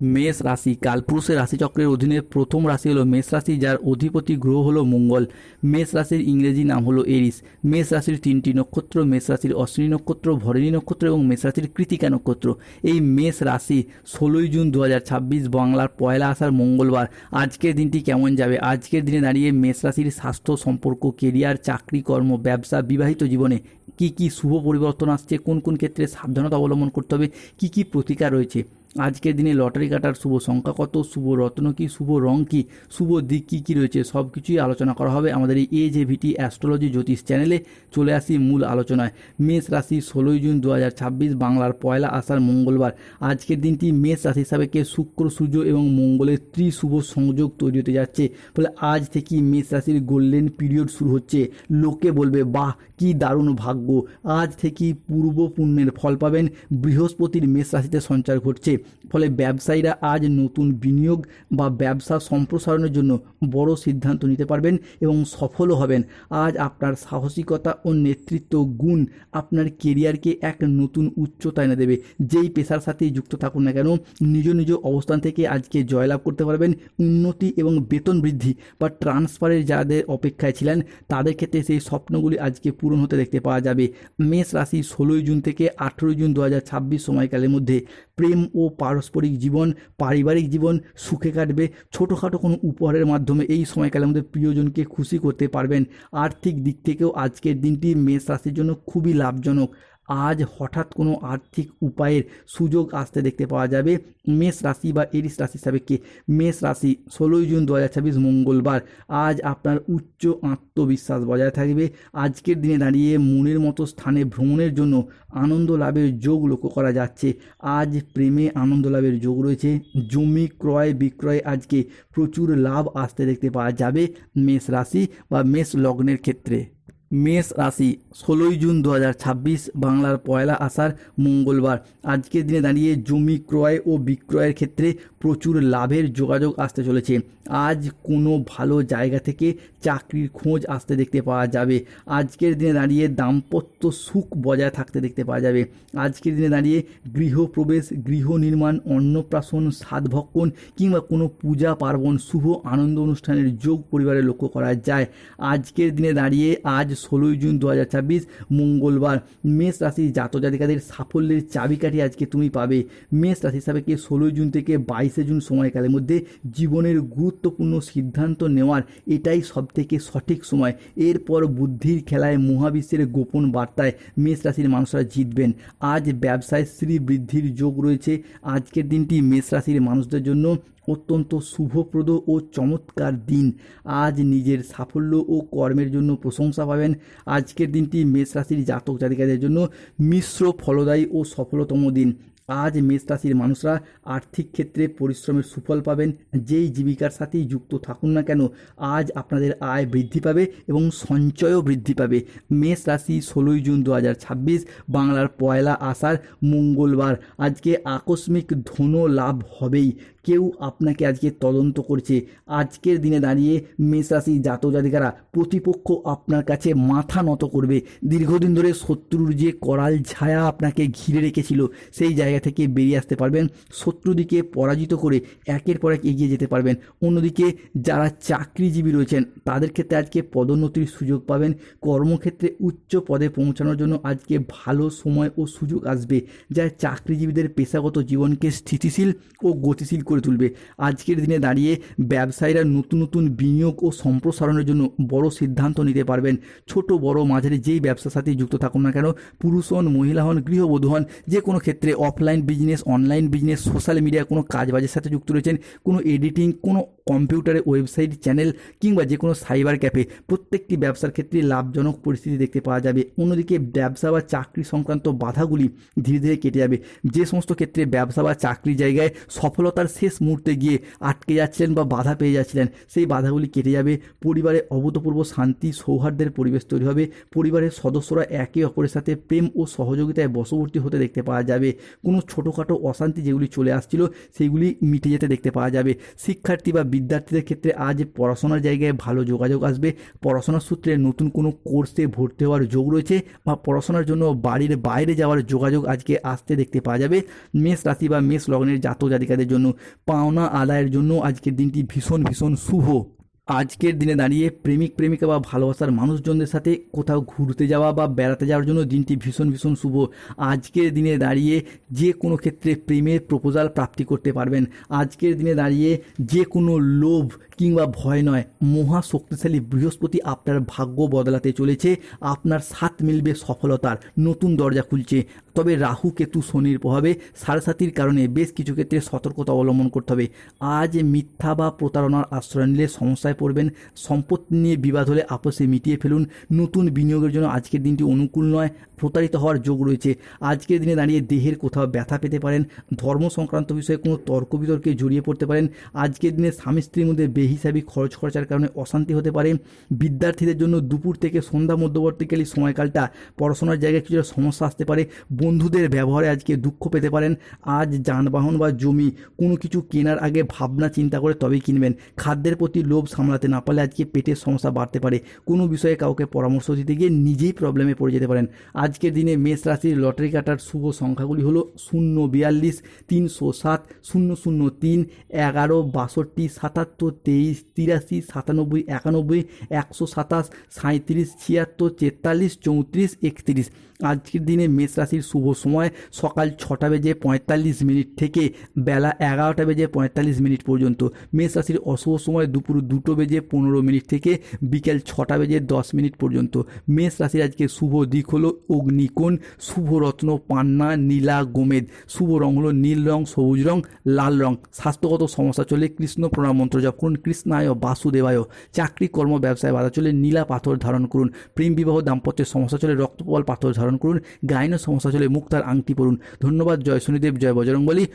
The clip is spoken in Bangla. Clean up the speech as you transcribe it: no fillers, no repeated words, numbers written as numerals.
মেষ রাশি কালপুরুষের রাশিচক্রের অধীনে প্রথম রাশি হলো মেষ রাশি, যার অধিপতি গ্রহ হলো মঙ্গল। মেষ রাশির ইংরেজি নাম হলো এরিস। মেষ রাশির তিনটি নক্ষত্র: মেষ রাশির অশ্বিনী নক্ষত্র, ভরণী নক্ষত্র এবং মেষ রাশির কৃতিকা নক্ষত্র। এই মেষ রাশি 16ই জুন 2026 বাংলার পয়লা আষাঢ় মঙ্গলবার। আজকের দিনটি কেমন যাবে? আজকের দিনে দাঁড়িয়ে মেষ রাশির স্বাস্থ্য, সম্পর্ক, কেরিয়ার, চাকরি, কর্ম, ব্যবসা, বিবাহিত জীবনে কি কি শুভ পরিবর্তন আসছে, কোন কোন ক্ষেত্রে সাবধানতা অবলম্বন করতে হবে, কি কি প্রতিকার রয়েছে, আজকের দিনে লটারি কাটার শুভ সংখ্যা কত, শুভ রত্ন কি, শুভ রং কি, শুভ দিক কী কী রয়েছে, সব কিছুই আলোচনা করা হবে আমাদের এই AJVT অ্যাস্ট্রোলজি জ্যোতিষ চ্যানেলে। চলে আসি মূল আলোচনায়। মেষ রাশি 16ই জুন 2026 বাংলার পয়লা আষাঢ় মঙ্গলবার। আজকের দিনটি মেষ রাশি হিসাবে শুক্র, সূর্য এবং মঙ্গলের ত্রিশুভ সংযোগ তৈরি হতে যাচ্ছে। ফলে আজ থেকেই মেষ রাশির গোল্ডেন পিরিয়ড শুরু হচ্ছে। লোকে বলবে বাহ কি দারুণ ভাগ্য। আজ থেকেই পূর্ব পুণ্যের ফল পাবেন। বৃহস্পতির মেষ রাশিতে সঞ্চার ঘটছে। ফলে ব্যবসায়ীরা আজ নতুন বিনিয়োগ বা ব্যবসা সম্প্রসারণের জন্য বড় সিদ্ধান্ত নিতে পারবেন এবং সফলও হবেন। আজ আপনার সাহসিকতা ও নেতৃত্ব গুণ আপনার কেরিয়ারকে এক নতুন উচ্চতায় এনে দেবে। যেই পেশার সাথেই যুক্ত থাকুন না কেন, নিজ নিজ অবস্থান থেকে আজকে জয়লাভ করতে পারবেন। উন্নতি এবং বেতন বৃদ্ধি বা ট্রান্সফারের যাদের অপেক্ষায় ছিলেন তাদের ক্ষেত্রে সেই স্বপ্নগুলি আজকে পূরণ হতে দেখতে পাওয়া যাবে। মেষ রাশি 16ই জুন থেকে 18ই জুন 2026 সময়কালের মধ্যে প্রেম ও পারস্পরিক জীবন, পারিবারিক জীবন সুখে কাটবে। ছোটোখাটো কোনো উপহারের মাধ্যমে এই সময়কালের মধ্যে প্রিয়জনকে খুশি করতে পারবেন। আর্থিক দিক থেকেও আজকের দিনটি মেষ রাশির জন্য খুবই লাভজনক। আজ হঠাৎ কোনো আর্থিক উপায়ের সুযোগ আসতে দেখতে পাওয়া যাবে। মেষ রাশি বা এরিস রাশি সাপেক্ষে মেষ রাশি 16ই জুন 2026 মঙ্গলবার। আজ আপনার উচ্চ আত্মবিশ্বাস বজায় থাকবে। আজকের দিনে দাঁড়িয়ে মনের মতো স্থানে ভ্রমণের জন্য আনন্দ লাভের যোগ লক্ষ্য করা যাচ্ছে। আজ প্রেমে আনন্দ লাভের যোগ রয়েছে। জমি ক্রয় বিক্রয়ে আজকে প্রচুর লাভ আসতে দেখতে পাওয়া যাবে মেষ রাশি বা মেষ লগ্নের ক্ষেত্রে। মেষ রাশি 16ই জুন 2026 বাংলার পয়লা আষাঢ় মঙ্গলবার। আজকের দিনে দাঁড়িয়ে জমি ক্রয় ও বিক্রয়ের ক্ষেত্রে প্রচুর লাভের যোগাযোগ আসতে চলেছে। আজ কোনো ভালো জায়গা থেকে চাকরির খোঁজ আসতে দেখতে পাওয়া যাবে। আজকের দিনে দাঁড়িয়ে দাম্পত্য সুখ বজায় থাকতে দেখতে পাওয়া যাবে। আজকের দিনে দাঁড়িয়ে গৃহপ্রবেশ, গৃহ নির্মাণ, অন্নপ্রাশন, সাধভক্ষণ কিংবা কোনো পূজা পার্বণ, শুভ আনন্দ অনুষ্ঠানের যোগ পরিবারে লক্ষ্য করা যায়। আজকের দিনে দাঁড়িয়ে আজ 16ই জুন 2026 মঙ্গলবার। মেষ রাশির জাতক জাতিকাদের সাফল্যের চাবিকাঠি আজকে তুমি পাবে। মেষ রাশি হিসাবে 16ই জুন থেকে 22শে জুন সময়কালের মধ্যে জীবনের গুরুত্বপূর্ণ সিদ্ধান্ত নেওয়ার এটাই সবথেকে সঠিক সময়। এরপর বুদ্ধির খেলায় মহাবিশ্বের গোপন বার্তায় মেষ রাশির মানুষরা জিতবেন। আজ ব্যবসায় শ্রীবৃদ্ধির যোগ রয়েছে। আজকের দিনটি মেষ রাশির মানুষদের জন্য অত্যন্ত শুভপ্রদ ও চমৎকার দিন। আজ নিজের সাফল্য ও কর্মের জন্য প্রশংসা পাবেন। আজকের দিনটি মেষ রাশির জাতক জাতিকাদের জন্য মিশ্র ফলদায়ী ও সফলতম দিন। আজ মেষ রাশির মানুষরা আর্থিক ক্ষেত্রে পরিশ্রমের সুফল পাবেন। যেই জীবিকার সাথেই যুক্ত থাকুন না কেন, আজ আপনাদের আয় বৃদ্ধি পাবে এবং সঞ্চয়ও বৃদ্ধি পাবে। মেষ রাশি 16ই জুন 2026 বাংলার পয়লা আষাঢ় মঙ্গলবার। আজকে আকস্মিক ধন লাভ হবেই। কেউ আপনাকে আজকে তদন্ত করছে। আজকের দিনে দাঁড়িয়ে মেষ রাশি জাতক জাতিকারা প্রতিপক্ষ আপনার কাছে মাথা নত করবে। দীর্ঘদিন ধরে শত্রুর যে করাল ছায়া আপনাকে ঘিরে রেখেছিল সেই জায়গা থেকে বেরিয়ে আসতে পারবেন। শত্রুদিকে পরাজিত করে একের পর এক এগিয়ে যেতে পারবেন। অন্যদিকে যারা চাকরিজীবী রয়েছেন তাদের ক্ষেত্রে আজকে পদোন্নতির সুযোগ পাবেন। কর্মক্ষেত্রে উচ্চ পদে পৌঁছানোর জন্য আজকে ভালো সময় ও সুযোগ আসবে, যা চাকরিজীবীদের পেশাগত জীবনকে স্থিতিশীল ও গতিশীল করে তুলবে। আজকের দিনে দাঁড়িয়ে ব্যবসায়ীরা নতুন নতুন বিনিয়োগ ও সম্প্রসারণের জন্য বড় সিদ্ধান্ত নিতে পারবেন। ছোট বড় মাঝারি যেই ব্যবসার সাথে যুক্ত থাকুন না কেন, পুরুষ হন, মহিলা হন, গৃহবধূ হন, যে কোনো ক্ষেত্রে offline business, online business, social media কোনো কাজবাজের সাথে যুক্ত রয়েছেন, কোনো এডিটিং, কোনো কম্পিউটারে ওয়েবসাইট চ্যানেল কিংবা যে কোনো সাইবার ক্যাফে, প্রত্যেকটি ব্যবসার ক্ষেত্রে লাভজনক পরিস্থিতি দেখতে পাওয়া যাবে। অন্যদিকে ব্যবসা বা চাকরি সংক্রান্ত বাধাগুলি ধীরে ধীরে কেটে যাবে। যে সমস্ত ক্ষেত্রে ব্যবসা বা চাকরি জায়গায় সফলতার শেষ শেষ মুহূর্তে গিয়ে আটকে যাচ্ছিলেন বা বাধা পেয়ে যাচ্ছিলেন, সেই বাধাগুলি কেটে যাবে। পরিবারে অভূতপূর্ব শান্তি সৌহার্দ্যের পরিবেশ তৈরি হবে। পরিবারের সদস্যরা একে অপরের সাথে প্রেম ও সহযোগিতায় বশবর্তী হতে দেখতে পাওয়া যাবে। কোনো ছোটোখাটো অশান্তি যেগুলি চলে আসছিল সেইগুলি মিটে যেতে দেখতে পাওয়া যাবে। শিক্ষার্থী বা বিদ্যার্থীদের ক্ষেত্রে আজ পড়াশোনার জায়গায় ভালো যোগাযোগ আসবে। পড়াশোনার সূত্রে নতুন কোনো কোর্সে ভর্তি হওয়ার যোগ রয়েছে বা পড়াশোনার জন্য বাড়ির বাইরে যাওয়ার যোগাযোগ আজকে আসতে দেখতে পাওয়া যাবে। মেষ রাশি বা মেষ লগ্নের জাতক জাতিকাদের জন্য পাওনা আদায়ের জন্য আজকের দিনটি ভীষণ ভীষণ শুভ। আজকের দিনে দাঁড়িয়ে প্রেমিক প্রেমিকা বা ভালোবাসার মানুষজনদের সাথে কোথাও ঘুরতে যাওয়া বা বেড়াতে যাওয়ার জন্য দিনটি ভীষণ ভীষণ শুভ। আজকের দিনে দাঁড়িয়ে যে কোনো ক্ষেত্রে প্রেমের প্রপোজাল প্রাপ্তি করতে পারবেন। আজকের দিনে দাঁড়িয়ে যে কোনো লোভ কিংবা ভয় নয়, মহা শক্তিশালী বৃহস্পতি আপনার ভাগ্য বদলাতে চলেছে। আপনার সাথ মিলবে সফলতার, নতুন দরজা খুলছে। তবে রাহু কেতু শনির প্রভাবে সাড়ে কারণে বেশ কিছু ক্ষেত্রে সতর্কতা অবলম্বন করতে হবে। আজ মিথ্যা বা প্রতারণার আশ্রয় নিলে সমস্যায় পড়বেন। সম্পত্তি নিয়ে বিবাদ হলে আপোষে মিটিয়ে ফেলুন। নতুন বিনিয়োগের জন্য আজকের দিনটি অনুকূল নয়, প্রতারিত হওয়ার যোগ রয়েছে। আজকের দিনে দাঁড়িয়ে দেহের কোথাও ব্যথা পেতে পারেন। ধর্ম সংক্রান্ত বিষয়ে কোনো তর্ক বিতর্কে জড়িয়ে পড়তে পারেন। আজকের দিনে স্বামী স্ত্রীর মধ্যে বেহিসাবি খরচ খরচার কারণে অশান্তি হতে পারে। বিদ্যার্থীদের জন্য দুপুর থেকে সন্ধ্যা মধ্যবর্তীকালী সময়কালটা পড়াশোনার জায়গায় কিছুটা সমস্যা আসতে পারে। বন্ধুদের ব্যবহারে আজকে দুঃখ পেতে পারেন। আজ যানবাহন বা জমি কোনো কিছু কেনার আগে ভাবনা চিন্তা করে তবেই কিনবেন। খাদ্যের প্রতি লোভ সামলাতে না পারলে আজকে পেটের সমস্যা বাড়তে পারে। কোনো বিষয়ে কাউকে পরামর্শ দিতে গিয়ে নিজেই প্রবলেমে পড়ে যেতে পারেন। আজকের দিনে মেষ রাশির লটারি কাটার শুভ সংখ্যাগুলি হলো 042, 307, 003, 11, 62, 77, 23, 83, 97, 91, 127, 37, 76, 43, 34, 31। আজকের দিনে মেষ রাশির শুভ সময় সকাল 6:45 থেকে বেলা 11:45 পর্যন্ত। মেষ রাশির অশুভ সময় দুপুর 2:15 থেকে বিকেল 6:10 পর্যন্ত। মেষ রাশির আজকে শুভ দিক হলো অগ্নিকোণ, শুভ রত্ন পান্না, নীলা, গোমেদ। শুভ রং হলো নীল রং, সবুজ রং, লাল রং। স্বাস্থ্যগত সমস্যা চলে কৃষ্ণ প্রণাম মন্ত্র জপ করুন, কৃষ্ণায় বাসুদেবায়। চাকরি কর্ম ব্যবসায় বাধা চলে নীলা পাথর ধারণ করুন। প্রেম বিবাহ দাম্পত্যের সমস্যা চলে রক্তপল পাথর ধারণ করুন। গায়নের সমস্যা চলে মুক্তার আংটি পরুন। ধন্যবাদ। জয় শনিদেব, জয় বজরংবলী।